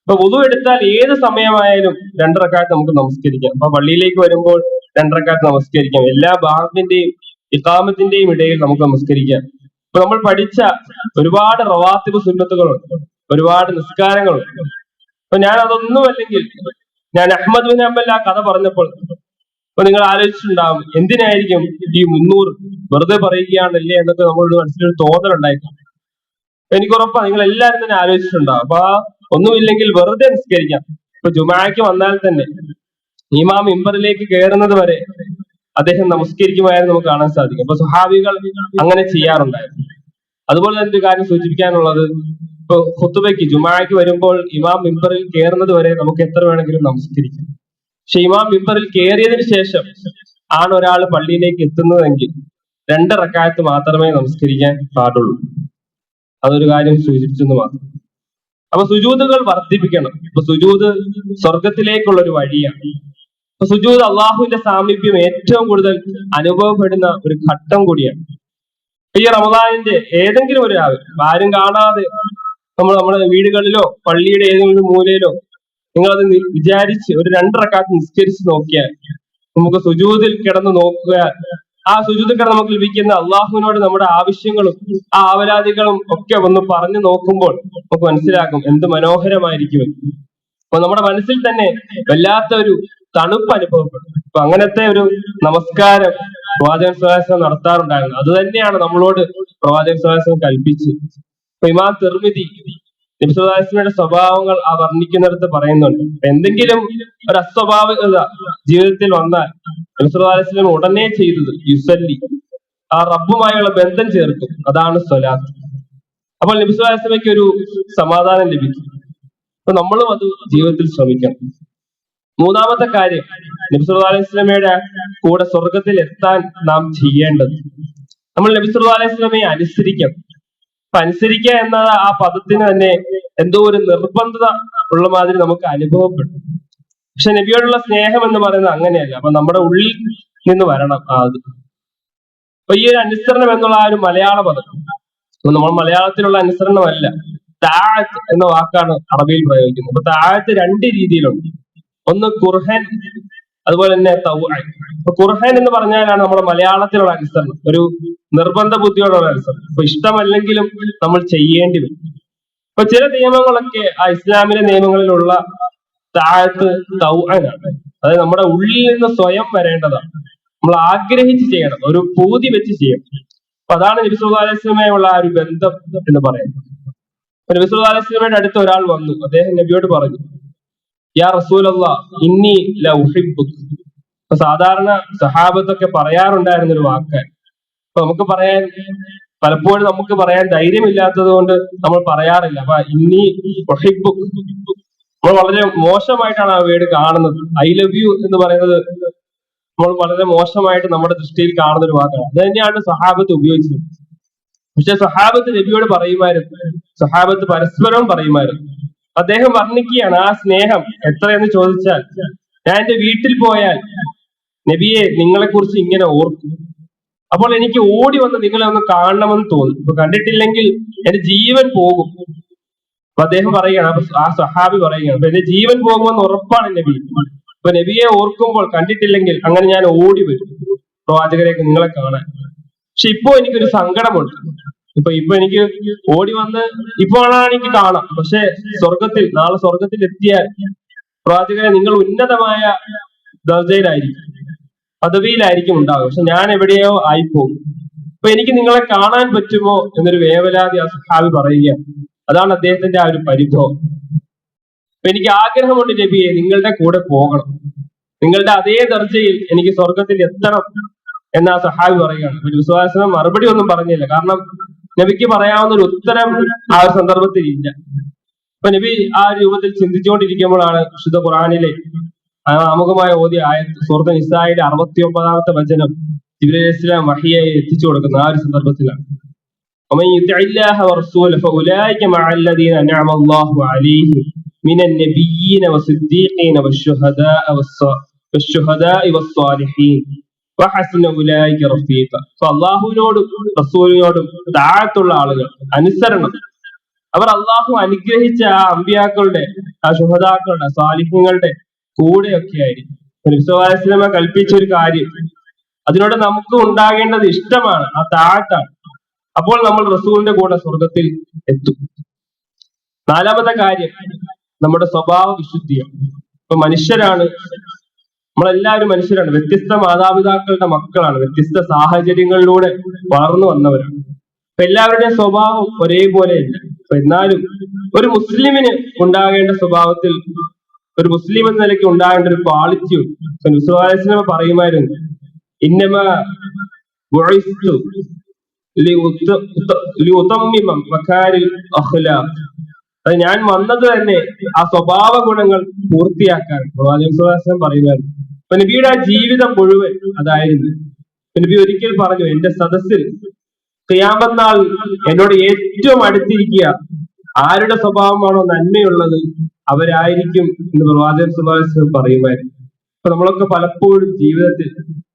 അപ്പൊ വുളു എടുത്താൽ ഏത് സമയമായാലും 2 റക്അത്ത് നമുക്ക് നമസ്കരിക്കാം. അപ്പൊ പള്ളിയിലേക്ക് വരുമ്പോൾ 2 റക്അത്ത് നമസ്കരിക്കാം. എല്ലാ ബാങ്കിന്റെയും ഇഖാമത്തിന്റെയും ഇടയിൽ നമുക്ക് നമസ്കരിക്കാം. അപ്പൊ നമ്മൾ പഠിച്ച ഒരുപാട് റവാത്തിബ് സുന്നത്തുകളുണ്ട്, ഒരുപാട് നിസ്കാരങ്ങളുണ്ട്. അപ്പൊ ഞാൻ അതൊന്നുമല്ലെങ്കിൽ, ഞാൻ അഹ്മദ് ബിൻ ഹംബൽ ആ കഥ പറഞ്ഞപ്പോൾ അപ്പൊ നിങ്ങൾ ആലോചിച്ചിട്ടുണ്ടാവും, എന്തിനായിരിക്കും ഈ 300 വെറുതെ പറയുകയാണല്ലേ എന്നൊക്കെ നമ്മളുടെ മനസ്സിലൊരു തോന്നലുണ്ടായിരുന്നു. എനിക്ക് ഉറപ്പാണ് നിങ്ങൾ എല്ലാവരും തന്നെ ആലോചിച്ചിട്ടുണ്ടാവും. അപ്പൊ ഒന്നുമില്ലെങ്കിൽ വെറുതെ നിസ്കരിക്കാം. ഇപ്പൊ ജുമാഅയ്ക്ക് വന്നാൽ തന്നെ ഇമാം മിമ്പറിലേക്ക് കയറുന്നത് വരെ അദ്ദേഹം നമസ്കരിക്കുമായിരുന്നു നമുക്ക് കാണാൻ സാധിക്കും. അപ്പൊ സ്വഹാബികൾ അങ്ങനെ ചെയ്യാറുണ്ടായിരുന്നു. അതുപോലെ തന്നെ ഒരു കാര്യം സൂചിപ്പിക്കാനുള്ളത്, ഇപ്പൊ ഖുതുബയ്ക്ക് ജുമാഅയ്ക്ക് വരുമ്പോൾ ഇമാം മിമ്പറിൽ കയറുന്നത് വരെ നമുക്ക് എത്ര വേണമെങ്കിലും നമസ്കരിക്കാം. പക്ഷെ ഇമാം മിമ്പറിൽ കയറിയതിനു ശേഷം ആണ് ഒരാൾ പള്ളിയിലേക്ക് എത്തുന്നതെങ്കിൽ 2 റക്അത്ത് മാത്രമേ നമസ്കരിക്കാൻ പാടുള്ളൂ. അതൊരു കാര്യം സൂചിപ്പിച്ചെന്ന് മാത്രം. അപ്പൊ സുജൂദുകൾ വർദ്ധിപ്പിക്കണം. അപ്പൊ സുജൂദ് സ്വർഗത്തിലേക്കുള്ള ഒരു വഴിയാണ്. അപ്പൊ സുജൂദ് അള്ളാഹുവിന്റെ സാമീപ്യം ഏറ്റവും കൂടുതൽ അനുഭവപ്പെടുന്ന ഒരു ഘട്ടം കൂടിയാണ്. ഈ റമദാനിന്റെ ഏതെങ്കിലും ഒരു രാവ് ആരും കാണാതെ നമ്മുടെ വീടുകളിലോ പള്ളിയുടെ ഏതെങ്കിലും മൂലയിലോ നിങ്ങളത് വിചാരിച്ച് ഒരു 2 റക്അത്ത് നിസ്കരിച്ച് നോക്കിയാൽ, നമുക്ക് സുജൂദിൽ കിടന്ന് നോക്കുക, ആ സുജൂദിൽ കിടന്ന് നമുക്ക് ലഭിക്കുന്ന അള്ളാഹുവിനോട് നമ്മുടെ ആവശ്യങ്ങളും ആ ആവലാദികളും ഒക്കെ ഒന്ന് പറഞ്ഞു നോക്കുമ്പോൾ നമുക്ക് മനസ്സിലാക്കും എന്ത് മനോഹരമായിരിക്കും. അപ്പൊ നമ്മുടെ മനസ്സിൽ തന്നെ വല്ലാത്ത ഒരു തണുപ്പ് അനുഭവപ്പെടും. അപ്പൊ അങ്ങനത്തെ ഒരു നമസ്കാരം പ്രവാചകൻ സ്വല്ലല്ലാഹു അലൈഹി വസല്ലം നടത്താറുണ്ടായിരുന്നു. അത് തന്നെയാണ് നമ്മളോട് പ്രവാചകൻ സ്വല്ലല്ലാഹു അലൈഹി വസല്ലം കൽപ്പിച്ച്. ഇപ്പൊ ഇമാം തിർമിദി നബി സല്ലല്ലാഹു അലൈഹി വസല്ലമയുടെ സ്വഭാവങ്ങൾ വർണ്ണിക്കുന്നിടത്ത് പറയുന്നുണ്ട്. എന്തെങ്കിലും ഒരു അസ്വഭാവികത ജീവിതത്തിൽ വന്നാൽ നബി സല്ലല്ലാഹു അലൈഹി വസല്ലം ഉടനെ ചെയ്തത് യുസല്ലി, ആ റബ്ബുമായുള്ള ബന്ധം ചേർക്കും, അതാണ് സ്വലാത്ത്. അപ്പോൾ നബി സല്ലല്ലാഹു അലൈഹി വസല്ലമയ്ക്ക് ഒരു സമാധാനം ലഭിക്കും. അപ്പൊ നമ്മളും അത് ജീവിതത്തിൽ ശ്രമിക്കണം. മൂന്നാമത്തെ കാര്യം, നബി സല്ലല്ലാഹു അലൈഹി വസല്ലമയുടെ കൂടെ സ്വർഗത്തിൽ എത്താൻ നാം ചെയ്യേണ്ടത്, നമ്മൾ നബി സല്ലല്ലാഹു അലൈഹി വസല്ലമയെ അനുസരിക്കണം. അപ്പൊ അനുസരിക്കുക എന്ന ആ പദത്തിന് തന്നെ എന്തോ ഒരു നിർബന്ധത ഉള്ള മാതിരി നമുക്ക് അനുഭവപ്പെടും. പക്ഷെ നബിയോടുള്ള സ്നേഹം എന്ന് പറയുന്നത് അങ്ങനെയല്ല. അപ്പൊ നമ്മുടെ ഉള്ളിൽ നിന്ന് വരണം അത്. അപ്പൊ ഈ ഒരു അനുസരണം എന്നുള്ള ആ ഒരു മലയാള പദം, നമ്മൾ മലയാളത്തിലുള്ള അനുസരണമല്ല, താഅത്ത് എന്ന വാക്കാണ് അറബിയിൽ പ്രയോഗിക്കുന്നത്. അപ്പൊ താഅത്ത് 2 രീതിയിലുണ്ട്. ഒന്ന് ഖുർആൻ, അതുപോലെ തന്നെ തൗഅൻ. അപ്പൊ ഖുർആൻ എന്ന് പറഞ്ഞാലാണ് നമ്മുടെ മലയാളത്തിലുള്ള അനുസരണം, ഒരു നിർബന്ധ ബുദ്ധിയോടുള്ള അനുസരണം. അപ്പൊ ഇഷ്ടമല്ലെങ്കിലും നമ്മൾ ചെയ്യേണ്ടി വരും. അപ്പൊ ചില നിയമങ്ങളൊക്കെ ആ ഇസ്ലാമിലെ നിയമങ്ങളിലുള്ള താഅത്ത് തൗഅനാണ്. അതായത് നമ്മുടെ ഉള്ളിൽ നിന്ന് സ്വയം വരേണ്ടതാണ്, നമ്മൾ ആഗ്രഹിച്ച് ചെയ്യണം, ഒരു പൂതി വെച്ച് ചെയ്യണം. അപ്പൊ അതാണ് നബി സല്ലല്ലാഹു അലൈഹി വസല്ലമയുള്ള ആ ഒരു ബന്ധം എന്ന് പറയുന്നത്. നബി സല്ലല്ലാഹു അലൈഹി വസല്ലമയുടെ അടുത്ത് ഒരാൾ വന്നു. അദ്ദേഹം നബിയോട് പറഞ്ഞു, യാ റസൂലല്ലാഹ് ഇന്നി ലഉഹിബ്ബുക. അപ്പൊ സാധാരണ സഹാബത്തൊക്കെ പറയാറുണ്ടായിരുന്ന ഒരു വാക്ക്. അപ്പൊ നമുക്ക് പറയാൻ പലപ്പോഴും നമുക്ക് പറയാൻ ധൈര്യമില്ലാത്തത് കൊണ്ട് നമ്മൾ പറയാറില്ല. അപ്പൊ ഇന്നി ഉഹിബ്ബുക, നമ്മൾ വളരെ മോശമായിട്ടാണ് ആ വേർഡ് കാണുന്നത്. ഐ ലവ് യു എന്ന് പറയുന്നത് നമ്മൾ വളരെ മോശമായിട്ട് നമ്മുടെ ദൃഷ്ടിയിൽ കാണുന്ന ഒരു വാക്കാണ്. അത് തന്നെയാണ് സഹാബത്ത് ഉപയോഗിച്ചത്. പക്ഷെ സഹാബത്ത് നബിയോട് പറയുമായിരുന്നു, സഹാബത്ത് പരസ്പരവും പറയുമായിരുന്നു. അദ്ദേഹം വർണ്ണിക്കുകയാണ് ആ സ്നേഹം എത്രയെന്ന് ചോദിച്ചാൽ, ഞാൻ എന്റെ വീട്ടിൽ പോയാൽ നബിയെ നിങ്ങളെ കുറിച്ച് ഇങ്ങനെ ഓർക്കും. അപ്പോൾ എനിക്ക് ഓടി വന്ന് നിങ്ങളെ ഒന്ന് കാണണമെന്ന് തോന്നും. അപ്പൊ കണ്ടിട്ടില്ലെങ്കിൽ എന്റെ ജീവൻ പോകും. അപ്പൊ അദ്ദേഹം പറയുകയാണ്, ആ സഹാബി പറയുകയാണ്, അപ്പൊ എന്റെ ജീവൻ പോകുമെന്ന് ഉറപ്പാണ് നബി. അപ്പൊ നബിയെ ഓർക്കുമ്പോൾ കണ്ടിട്ടില്ലെങ്കിൽ അങ്ങനെ ഞാൻ ഓടി വരും പ്രവാചകരേക്ക് നിങ്ങളെ കാണാൻ. പക്ഷെ ഇപ്പോ എനിക്കൊരു സങ്കടമുണ്ട്. ഇപ്പൊ എനിക്ക് ഓടി വന്ന് ഇപ്പോഴാണ് എനിക്ക് കാണാം. പക്ഷെ നാളെ സ്വർഗത്തിൽ എത്തിയാൽ പ്രവാചകരെ നിങ്ങൾ ഉന്നതമായ ദർജയിലായിരിക്കും, പദവിയിലായിരിക്കും ഉണ്ടാവുക. പക്ഷെ ഞാൻ എവിടെയോ ആയിപ്പോകും. അപ്പൊ എനിക്ക് നിങ്ങളെ കാണാൻ പറ്റുമോ എന്നൊരു വേവലാതി ആ സഹാബി പറയുകയാണ്. അതാണ് അദ്ദേഹത്തിന്റെ ആ ഒരു പരിഭവം. അപ്പൊ എനിക്ക് ആഗ്രഹമുണ്ട് നബിയെ നിങ്ങളുടെ കൂടെ പോകണം, നിങ്ങളുടെ അതേ ദർജയിൽ എനിക്ക് സ്വർഗത്തിൽ എത്തണം എന്ന് ആ സഹാബി പറയുകയാണ്. അപ്പൊ വിശ്വാസം മറുപടി ഒന്നും പറഞ്ഞില്ല. കാരണം നബിക്ക് പറയാവുന്ന ഒരു ഉത്തരം ആ ഒരു സന്ദർഭത്തിൽ ഇല്ല. അപ്പൊ നബി ആ രൂപത്തിൽ ചിന്തിച്ചുകൊണ്ടിരിക്കുമ്പോഴാണ് വിശുദ്ധ ഖുർആനിലെ ആമുഖമായ ഓതിയ ആയത്ത് സൂറത്തുൽ നിസായിലെ 69-ാമത്തെ വചനം ജിബ്രീൽ അലൈഹിസ്സലാം വഹിയെ എത്തിച്ചു കൊടുക്കുന്ന ആ ഒരു സന്ദർഭത്തിലാണ്. ومن يطع الله ورسوله فاولئك مع الذين انعم الله عليهم من النبيين والصديقين والشهداء والصالحين وحسن اولئك رفيقا. അല്ലാഹുവിനോടും റസൂലിനോടും താഅത്തുള്ള ആളുകൾ, അനുസരണം, അവർ അള്ളാഹു അനുഗ്രഹിച്ച ആ അമ്പിയാക്കളുടെ, ആ ശുഹദാക്കളുടെ, സാലിഹ്യങ്ങളുടെ കൂടെയൊക്കെ ആയിരിക്കും. നബി സല്ലല്ലാഹു അലൈഹി വസല്ലം കൽപ്പിച്ച ഒരു കാര്യം, അതിനോട് നമുക്ക് ഉണ്ടാകേണ്ടത് ഇഷ്ടമാണ്, ആ താഅത്താണ്. അപ്പോൾ നമ്മൾ റസൂലിന്റെ കൂടെ സ്വർഗത്തിൽ എത്തും. 4-ാമത്തെ കാര്യം നമ്മുടെ സ്വഭാവ വിശുദ്ധിയാണ്. ഇപ്പൊ മനുഷ്യരാണ്, നമ്മളെല്ലാവരും മനുഷ്യരാണ്, വ്യത്യസ്ത മാതാപിതാക്കളുടെ മക്കളാണ്, വ്യത്യസ്ത സാഹചര്യങ്ങളിലൂടെ വളർന്നു വന്നവരാണ്. അപ്പൊ എല്ലാവരുടെയും സ്വഭാവം ഒരേപോലെയല്ല. എന്നാലും ഒരു മുസ്ലിമിന് ഉണ്ടാകേണ്ട സ്വഭാവത്തിൽ, ഒരു മുസ്ലിം എന്ന നിലയ്ക്ക് ഉണ്ടാകേണ്ട ഒരു ക്വാളിറ്റി ഉണ്ട്. വിശ്വാസ പറയുമായിരുന്നു, ഇന്നമാ ബുഇസ്തു ലിഉതമ്മിമ മകാരിൽ അഖ്ലാഖ്. അത് ഞാൻ വന്നത് തന്നെ ആ സ്വഭാവ ഗുണങ്ങൾ പൂർത്തിയാക്കാൻ പ്രവാചകൻ പറയുമായിരുന്നു. അപ്പൊ നബിയുടെ ആ ജീവിതം മുഴുവൻ അതായിരുന്നു. നബി ഒരിക്കൽ പറഞ്ഞു, എന്റെ സദസ്സിൽ ഖിയാമത്ത് നാൾ എന്നോട് ഏറ്റവും അടുത്തിരിക്കുക ആരുടെ സ്വഭാവമാണോ നന്മയുള്ളത് അവരായിരിക്കും എന്ന് പ്രവാചകൻ സ്വല്ലല്ലാഹു അലൈഹി വസല്ലം പറയുമായിരുന്നു. അപ്പൊ നമ്മളൊക്കെ പലപ്പോഴും ജീവിതത്തിൽ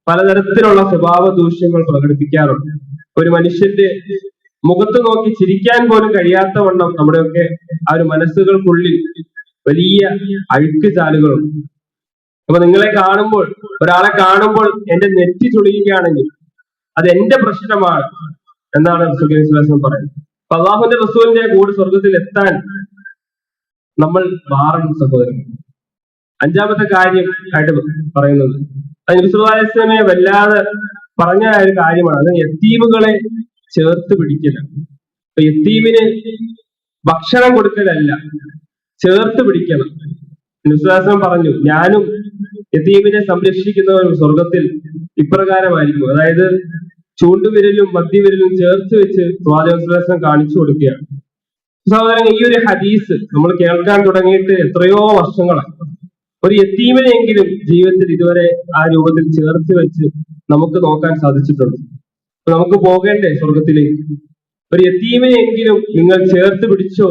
പലതരത്തിലുള്ള സ്വഭാവ ദൂഷ്യങ്ങൾ പ്രകടിപ്പിക്കാറുണ്ട്. ഒരു മനുഷ്യന്റെ മുഖത്ത് നോക്കി ചിരിക്കാൻ പോലും കഴിയാത്ത വണ്ണം നമ്മുടെയൊക്കെ ആ ഒരു മനസ്സുകൾക്കുള്ളിൽ വലിയ അഴുക്ക് ചാലുകളുണ്ട്. അപ്പൊ നിങ്ങളെ കാണുമ്പോൾ, ഒരാളെ കാണുമ്പോൾ എന്റെ നെറ്റി ചുളിയുകയാണെങ്കിൽ അത് എന്റെ പ്രശ്നമാണ് എന്നാണ് റസൂൽ വിശ്വാസം പറയുന്നത്. അപ്പൊ അള്ളാഹുവിന്റെ റസൂലിന്റെ കൂടെ സ്വർഗത്തിൽ എത്താൻ നമ്മൾ മാറണം സഹോദരങ്ങൾ. അഞ്ചാമത്തെ കാര്യം ആയിട്ട് പറയുന്നത് അത് നബി സല്ലല്ലാഹു അലൈഹി വസല്ലമയെ വല്ലാതെ പറഞ്ഞ ഒരു കാര്യമാണ്. അത് യത്തീമുകളെ ചേർത്ത് പിടിക്കലാണ്. അപ്പൊ യത്തീമിന് ഭക്ഷണം കൊടുക്കലല്ല, ചേർത്ത് പിടിക്കണം. നബി സല്ലല്ലാഹു അലൈഹി വസല്ലം പറഞ്ഞു, ഞാനും യതീമിനെ സംരക്ഷിക്കുന്നവരും സ്വർഗത്തിൽ ഇപ്രകാരമായിരിക്കും. അതായത് ചൂണ്ടുവിരലും മധ്യവിരലും ചേർത്ത് വെച്ച് പ്രവാചകൻ കാണിച്ചു കൊടുക്കുകയാണ്. സഹോദരൻ, ഈ ഒരു ഹദീസ് നമ്മൾ കേൾക്കാൻ തുടങ്ങിയിട്ട് എത്രയോ വർഷങ്ങളാണ്. ഒരു യത്തീമിനെങ്കിലും ജീവിതത്തിൽ ഇതുവരെ ആ രൂപത്തിൽ ചേർത്ത് വെച്ച് നമുക്ക് നോക്കാൻ സാധിച്ചിട്ടുണ്ട്. നമുക്ക് പോകേണ്ടേ സ്വർഗത്തിലേക്ക്? ഒരു യത്തീമിനെങ്കിലും നിങ്ങൾ ചേർത്ത് പിടിച്ചോ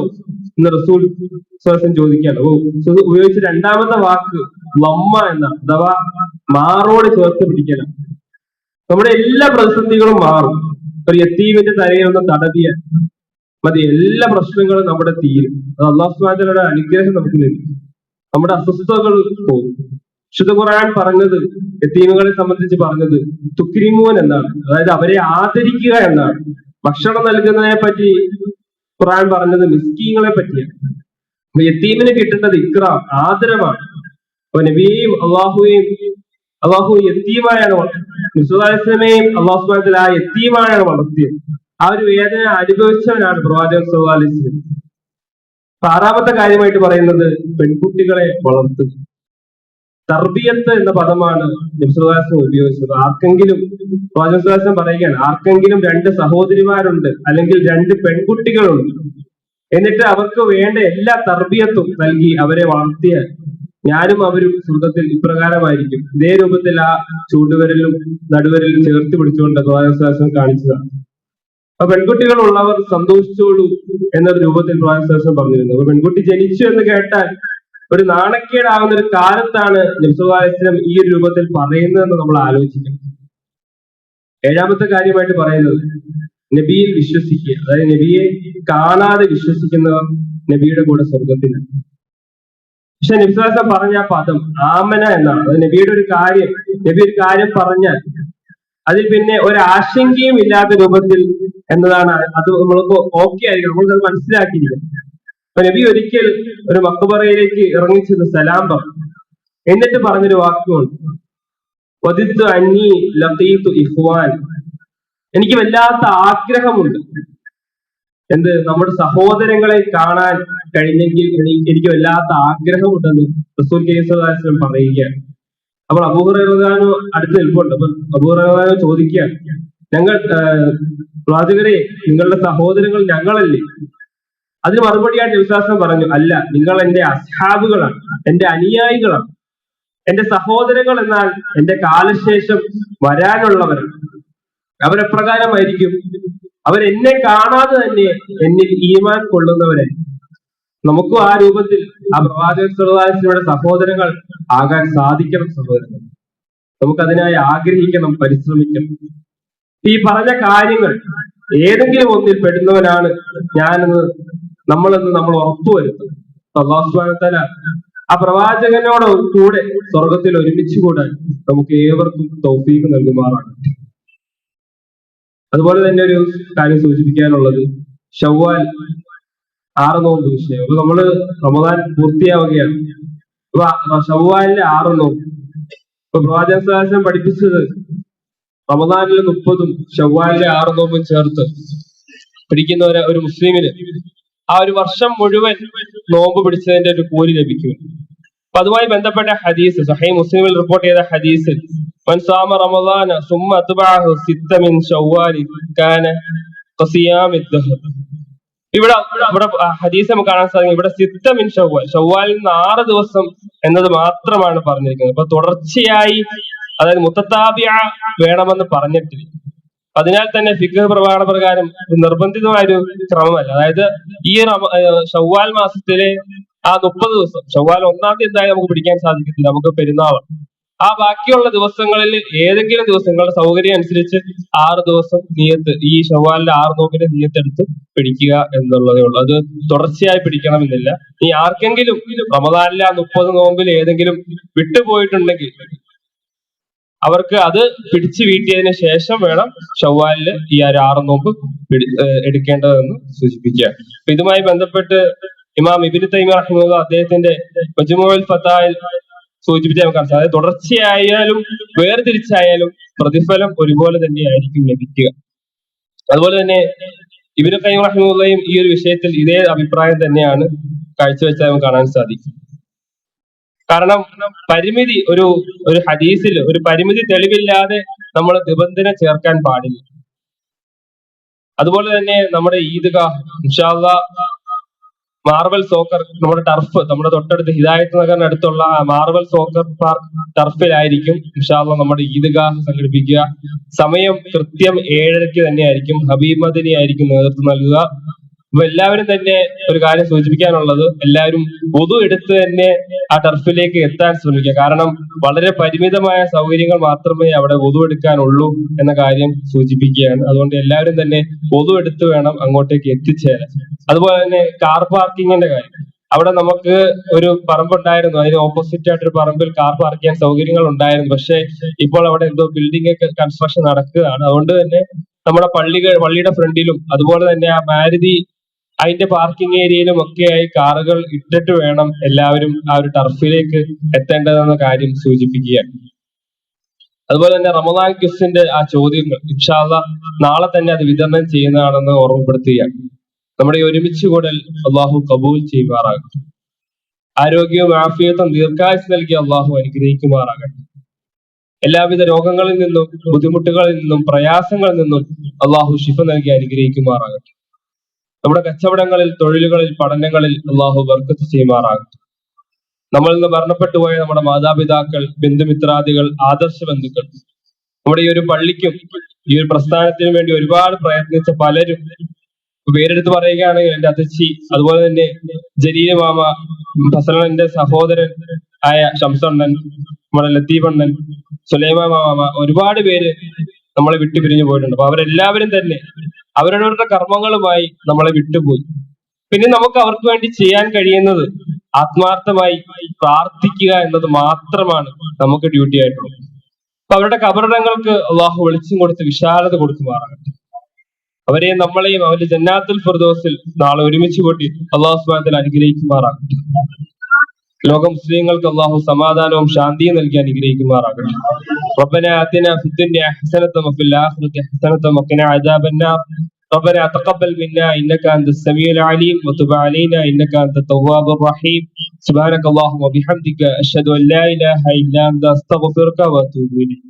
എന്ന് റസൂൽ ചോദിക്കുകയാണ്. ഉപയോഗിച്ച രണ്ടാമത്തെ വാക്ക് ലമ്മ എന്നാണ്, അഥവാ മാറോട് ചേർത്ത് പിടിക്കലാണ്. നമ്മുടെ എല്ലാ പ്രതിസന്ധികളും മാറും. ഒരു യത്തീമിന്റെ തലയിൽ ഒന്ന് തടവിയാൽ മതി, എല്ലാ പ്രശ്നങ്ങളും നമ്മുടെ തീരും. അത് അല്ലാഹു സുബ്ഹാനഹു വ തആലയുടെ അനുഗ്രഹം നമുക്ക് ലഭിക്കും. നമ്മുടെ അസ്വസ്ഥതകൾ പോകും. വിശുദ്ധ ഖുർആൻ പറഞ്ഞത്, യത്തീമുകളെ സംബന്ധിച്ച് പറഞ്ഞത് തുക്രിമൂൻ എന്നാണ്, അതായത് അവരെ ആദരിക്കുക എന്നാണ്. ഭക്ഷണം നൽകുന്നതിനെ പറ്റി ഖുർആൻ പറഞ്ഞത് മിസ്കീങ്ങളെ പറ്റിയാണ്. യത്തീമിന് കിട്ടേണ്ടത് ഇക്റാം, ആദരവാണ്. അപ്പൊ നബിയെയും അള്ളാഹു യത്തീമായാണ് നിസ്വലാസ്ലമയും അള്ളാഹു സുബ്ഹാനഹു വ തആല ആ യത്തീമായാണ് വളർത്തിയത്. ആ ഒരു വേദന അനുഭവിച്ചവനാണ് പ്രവാചകൻ സല്ലല്ലാഹു അലൈഹി വസല്ലം. ആറാമത്തെ കാര്യമായിട്ട് പറയുന്നത് പെൺകുട്ടികളെ വളർത്തുക. തർബിയത്ത് എന്ന പദമാണ് നബി സല്ലല്ലാഹു അലൈഹി വസല്ലം ഉപയോഗിച്ചത്. ആർക്കെങ്കിലും, പ്രവാചകൻ സല്ലല്ലാഹു അലൈഹി വസല്ലം പറയുകയാണ്, ആർക്കെങ്കിലും 2 സഹോദരിമാരുണ്ട് അല്ലെങ്കിൽ 2 പെൺകുട്ടികളുണ്ട്, എന്നിട്ട് അവർക്ക് വേണ്ട എല്ലാ തർബിയത്തും നൽകി അവരെ വളർത്തിയാൽ ഞാനും അവരും സ്വർഗത്തിൽ ഇപ്രകാരമായിരിക്കും. ഇതേ രൂപത്തിൽ ആ ചൂണ്ടുവിരലും നടുവിരലും ചേർത്ത് പിടിച്ചുകൊണ്ട് പ്രവാചകൻ സല്ലല്ലാഹു അലൈഹി വസല്ലം കാണിച്ചതാണ്. അപ്പൊ പെൺകുട്ടികൾ ഉള്ളവർ സന്തോഷിച്ചോളൂ എന്നൊരു രൂപത്തിൽ പ്രവാചകൻ സല്ലല്ലാഹു അലൈഹി വസല്ലം പറഞ്ഞിരുന്നു. അപ്പൊ പെൺകുട്ടി ജനിച്ചു എന്ന് കേട്ടാൽ ഒരു നാണക്കേടാവുന്ന ഒരു കാലത്താണ് നബി സല്ലല്ലാഹു അലൈഹി വസല്ലം ഈ ഒരു രൂപത്തിൽ പറയുന്നതെന്ന് നമ്മൾ ആലോചിക്കണം. ഏഴാമത്തെ കാര്യമായിട്ട് പറയുന്നത് നബിയിൽ വിശ്വസിക്കുക. അതായത് നബിയെ കാണാതെ വിശ്വസിക്കുന്നവർ നബിയുടെ കൂടെ സ്വർഗത്തിലാണ്. പക്ഷെ നബി സല്ലല്ലാഹു അലൈഹി വസല്ലം പറഞ്ഞ ആ പദം ആമന എന്നാണ്. അത് നബിയുടെ ഒരു കാര്യം പറഞ്ഞാൽ അതിൽ പിന്നെ ഒരാശങ്കയും ഇല്ലാത്ത രൂപത്തിൽ എന്നതാണ്. അത് നമ്മൾക്ക് ഓക്കെ ആയിരിക്കും, നമ്മൾക്കത് മനസ്സിലാക്കിയിരിക്കണം. അപ്പൊ നബി ഒരിക്കൽ ഒരു മക്ബറയിലേക്ക് ഇറങ്ങിച്ചെന്ന് സലാം പറഞ്ഞു. എന്നിട്ട് പറഞ്ഞൊരു വാക്കുകൊണ്ട്, വദിത്തു അന്നി ലഖീതു ഇഖ്വാൻ, എനിക്ക് വല്ലാത്ത ആഗ്രഹമുണ്ട്, എന്ത്, നമ്മുടെ സഹോദരങ്ങളെ കാണാൻ കഴിഞ്ഞെങ്കിൽ എനിക്ക് വല്ലാത്ത ആഗ്രഹമുണ്ടെന്ന് റസൂൽ സല്ലല്ലാഹു അലൈഹി വസല്ലം പറയുകയാണ്. അപ്പോൾ അബൂ ഹുറൈറ റളിയല്ലാഹു അൻഹു അടുത്ത് നിൽപ്പുണ്ട്. അപ്പൊ അബൂ ഹുറൈറ റളിയല്ലാഹു അൻഹു ചോദിക്കുകയാണ്, പ്രവാചകരെ, നിങ്ങളുടെ സഹോദരങ്ങൾ ഞങ്ങളല്ലേ? അതിന് മറുപടിയായിട്ട് വിശ്വാസം പറഞ്ഞു, അല്ല, നിങ്ങൾ എന്റെ അസ്ഹാബുകളാണ്, എന്റെ അനുയായികളാണ്. എന്റെ സഹോദരങ്ങൾ എന്നാൽ എന്റെ കാലശേഷം വരാനുള്ളവരാണ്. അവരെപ്രകാരമായിരിക്കും, അവരെന്നെ കാണാതെ തന്നെ എന്നിൽ ഈമാൻ കൊള്ളുന്നവരെ. നമുക്കും ആ രൂപത്തിൽ ആ പ്രവാചകൻ സല്ലല്ലാഹു അലൈഹി വസല്ലമയുടെ സഹോദരങ്ങൾ ആകാൻ സാധിക്കണം. സഹോദരങ്ങൾ, നമുക്കതിനായി ആഗ്രഹിക്കണം, പരിശ്രമിക്കണം. ഈ പറഞ്ഞ കാര്യങ്ങൾ ഏതെങ്കിലും ഒന്നിൽ പെടുന്നവനാണ് നമ്മളെന്ന് നമ്മൾ ഉറപ്പുവരുത്തും. അല്ലാഹു സുബ്ഹാനഹു വ തആല ആ പ്രവാചകനോട് കൂടെ സ്വർഗത്തിൽ ഒരുമിച്ച് കൂടാൻ നമുക്ക് ഏവർക്കും തൗഫീഖ് നൽകുമാറാണ്. അതുപോലെ തന്നെ ഒരു കാര്യം സൂചിപ്പിക്കാനുള്ളത് ശവ്വാൽ 6 നോമ്പ് വിഷയം. അപ്പൊ നമ്മള് റമദാൻ പൂർത്തിയാവുകയാണ്. അപ്പൊ ശവ്വാലിലെ 6 നോമ്പ്, ഇപ്പൊ പ്രവാചകൻ സല്ലല്ലാഹു അലൈഹി വസല്ലം പഠിപ്പിച്ചത് റമദാനിലെ 30ഉം ശവ്വാലിലെ 6 നോമ്പും ചേർത്ത് പിടിക്കുന്ന ഒരു മുസ്ലിമിന് ആ ഒരു വർഷം മുഴുവൻ നോമ്പ് പിടിച്ചതിന്റെ ഒരു കൂലി ലഭിക്കും. അപ്പൊ അതുമായി ബന്ധപ്പെട്ട ഹദീസ് സഹീഹ് മുസ്ലിമിൽ റിപ്പോർട്ട് ചെയ്ത ഹദീസിൽ, മൻ സാമ റമദാന സുമ്മ അത്ബഅഹു സിത്ത മിൻ ശവ്വാൽ കാന ഖസിയാമിദ് ദഹർ. ഇവിടെ ഹദീസ് നമുക്ക് കാണാൻ സാധിക്കും. ഇവിടെ സിത്ത മിൻ ശവ്വാൽ, ശവ്വാലിൽ നിന്ന് 6 ദിവസം എന്നത് മാത്രമാണ് പറഞ്ഞിരിക്കുന്നത്. അപ്പൊ തുടർച്ചയായി, അതായത് മുത്തതാബിഅ വേണമെന്ന് പറഞ്ഞിട്ടില്ല. അതിനാൽ തന്നെ ഫിഖ് പ്രമാണ പ്രകാരം നിർബന്ധിതമായൊരു ക്രമമല്ല. അതായത് ഈ ശവ്വാൽ മാസത്തിലെ ആ 30 ദിവസം, ശവ്വാൽ 1-ാം തീയതി എന്തായാലും നമുക്ക് പിടിക്കാൻ സാധിക്കത്തില്ല, നമുക്ക് പെരുന്നാളാണ്. ആ ബാക്കിയുള്ള ദിവസങ്ങളിൽ ഏതെങ്കിലും ദിവസങ്ങളുടെ സൗകര്യം അനുസരിച്ച് 6 ദിവസം നിയത്ത്, ഈ ശവ്വാലിന്റെ 6 നോമ്പിന്റെ നിയത്തെടുത്ത് പിടിക്കുക എന്നുള്ളതേ ഉള്ളൂ. അത് തുടർച്ചയായി പിടിക്കണമെന്നില്ല. ഈ ആർക്കെങ്കിലും റമദാനിലെ ആ 30 നോമ്പിൽ ഏതെങ്കിലും വിട്ടുപോയിട്ടുണ്ടെങ്കിൽ അവർക്ക് അത് പിടിച്ചു വീട്ടിയതിന് ശേഷം വേണം ശവ്വാലില് ഈ 6 നോമ്പ് എടുക്കേണ്ടതെന്ന് സൂചിപ്പിക്കുകയാണ്. അപ്പൊ ഇതുമായി ബന്ധപ്പെട്ട് ഇമാം ഇബ്നു തൈമിയ്യ റഹിമഹുല്ലാഹ് അദ്ദേഹത്തിന്റെ മജ്മുഉൽ ഫതായിൽ സൂചിപ്പിച്ച നമുക്ക് മനസ്സിലാവും. അതായത് തുടർച്ചയായാലും വേർതിരിച്ചായാലും പ്രതിഫലം ഒരുപോലെ തന്നെയായിരിക്കും ലഭിക്കുക. അതുപോലെ തന്നെ ഇബ്നു ഖയ്യിം റഹിമഹുല്ലാഹയും ഈ ഒരു വിഷയത്തിൽ ഇതേ അഭിപ്രായം തന്നെയാണ് കാഴ്ചവെച്ചാൽ നമുക്ക് കാണാൻ സാധിക്കും. കാരണം പരിമിതി ഒരു ഹദീസിൽ ഒരു പരിമിതി തെളിവില്ലാതെ നമ്മൾ നിബന്ധന ചേർക്കാൻ പാടില്ല. അതുപോലെ തന്നെ നമ്മുടെ ഈദ്ഗാഹ് ഇൻഷാ അല്ലാഹ് മാർബൽ സോക്കർ, നമ്മുടെ ടർഫ്, നമ്മുടെ തൊട്ടടുത്ത് ഹിദായത്ത് നഗറിന് അടുത്തുള്ള മാർബൽ സോക്കർ പാർക്ക് ടർഫിലായിരിക്കും ഇൻഷാ അല്ലാഹ് നമ്മുടെ ഈദ്ഗാഹ് സംഘടിപ്പിക്കുക. സമയം കൃത്യം 7:30 തന്നെയായിരിക്കും. ഹബീബ് മദനി ആയിരിക്കും നേതൃത്വം നൽകുക. അപ്പൊ എല്ലാവരും തന്നെ ഒരു കാര്യം സൂചിപ്പിക്കാനുള്ളത്, എല്ലാവരും വുദു എടുത്ത് തന്നെ ആ ടർഫിലേക്ക് എത്താൻ ശ്രമിക്കുക. കാരണം വളരെ പരിമിതമായ സൗകര്യങ്ങൾ മാത്രമേ അവിടെ വുദു എടുക്കാനുള്ളൂ എന്ന കാര്യം സൂചിപ്പിക്കുകയാണ്. അതുകൊണ്ട് എല്ലാവരും തന്നെ വുദു എടുത്ത് വേണം അങ്ങോട്ടേക്ക് എത്തിച്ചേരാൻ. അതുപോലെ തന്നെ കാർ പാർക്കിങ്ങിന്റെ കാര്യം, അവിടെ നമുക്ക് ഒരു പറമ്പുണ്ടായിരുന്നു, അതിന് ഓപ്പോസിറ്റ് ആയിട്ട് ഒരു പറമ്പിൽ കാർ പാർക്ക് ചെയ്യാൻ സൗകര്യങ്ങൾ ഉണ്ടായിരുന്നു. പക്ഷെ ഇപ്പോൾ അവിടെ എന്തോ ബിൽഡിംഗ് ഒക്കെ കൺസ്ട്രക്ഷൻ നടക്കുകയാണ്. അതുകൊണ്ട് തന്നെ നമ്മുടെ പള്ളിയുടെ ഫ്രണ്ടിലും അതുപോലെ തന്നെ ആ മാരുതി അതിന്റെ പാർക്കിംഗ് ഏരിയയിലും ഒക്കെയായി കാറുകൾ ഇട്ടിട്ട് വേണം എല്ലാവരും ആ ഒരു ടർഫിലേക്ക് എത്തേണ്ടതെന്ന കാര്യം സൂചിപ്പിക്കുകയാണ്. അതുപോലെ തന്നെ റമദാൻ ക്വിസിന്റെ ആ ചോദ്യങ്ങൾ ഇൻഷാ അല്ലാഹ് നാളെ തന്നെ അത് വിതരണം ചെയ്യുന്നതാണെന്ന് ഓർമ്മപ്പെടുത്തുകയാണ്. നമ്മുടെ ഈ ഒരുമിച്ച് കൂടൽ അള്ളാഹു കബൂൽ ചെയ്യുമാറാകട്ടെ. ആരോഗ്യവും ആഫിയത്തും ദീർഘായുസ് നൽകി അള്ളാഹു അനുഗ്രഹിക്കുമാറാകട്ടെ. എല്ലാവിധ രോഗങ്ങളിൽ നിന്നും ബുദ്ധിമുട്ടുകളിൽ നിന്നും പ്രയാസങ്ങളിൽ നിന്നും അള്ളാഹു ശിഫ നൽകി അനുഗ്രഹിക്കുമാറാകട്ടെ. നമ്മുടെ കച്ചവടങ്ങളിൽ, തൊഴിലുകളിൽ, പഠനങ്ങളിൽ അള്ളാഹു ബർക്കത്ത് ചെയ്യുമാറാകട്ടെ. നമ്മളിൽ നിന്ന് മരണപ്പെട്ടു പോയ നമ്മുടെ മാതാപിതാക്കൾ, ബന്ധുമിത്രാദികൾ, ആദർശ ബന്ധുക്കൾ, നമ്മുടെ ഈ ഒരു പള്ളിക്കും ഈ ഒരു പ്രസ്ഥാനത്തിനും വേണ്ടി ഒരുപാട് പ്രയത്നിച്ച പലരും, പേരെടുത്ത് പറയുകയാണെങ്കിൽ എന്റെ അത്തച്ചി, അതുപോലെ തന്നെ ജലീൽ മാമ, ഫസലന്റെ സഹോദരൻ ആയ ഷംസണ്ണൻ, നമ്മുടെ ലത്തീഫണ്ണൻ, സുലൈമാ മാമ, ഒരുപാട് പേര് നമ്മളെ വിട്ടുപിരിഞ്ഞു പോയിട്ടുണ്ട്. അപ്പൊ അവരെല്ലാവരും തന്നെ അവരവരുടെ കർമ്മങ്ങളുമായി നമ്മളെ വിട്ടുപോയി. പിന്നെ നമുക്ക് അവർക്ക് വേണ്ടി ചെയ്യാൻ കഴിയുന്നത് ആത്മാർത്ഥമായി പ്രാർത്ഥിക്കുക എന്നത് മാത്രമാണ് നമുക്ക് ഡ്യൂട്ടി ആയിട്ടുള്ളത്. അപ്പൊ അവരുടെ കബറിടങ്ങൾക്ക് അള്ളാഹു വെളിച്ചം കൊടുത്ത് വിശാലത കൊടുക്കുമാറാകട്ടെ. അവരെയും നമ്മളെയും അവരുടെ ജന്നാത്തുൽ ഫിർദൗസിൽ നാളെ ഒരുമിച്ച് കൂട്ടി അള്ളാഹു സുബ്ഹാനഹു വ തആല അനുഗ്രഹിക്കുമാറാകട്ടെ. ലോക മുസ്ലിങ്ങൾക്ക് അള്ളാഹു സമാധാനവും ശാന്തിയും നൽകി അനുഗ്രഹിക്കുമാറാകട്ടെ. ربنا آتنا في الدنيا حسنة وفي الآخرة حسنة وقنا عذاب النار. ربنا تقبل منا إنك أنت السميع العليم وتب علينا إنك أنت التواب الرحيم. سبحانك اللهم وبحمدك أشهد أن لا إله إلا أنت أستغفرك وأتوب إليك.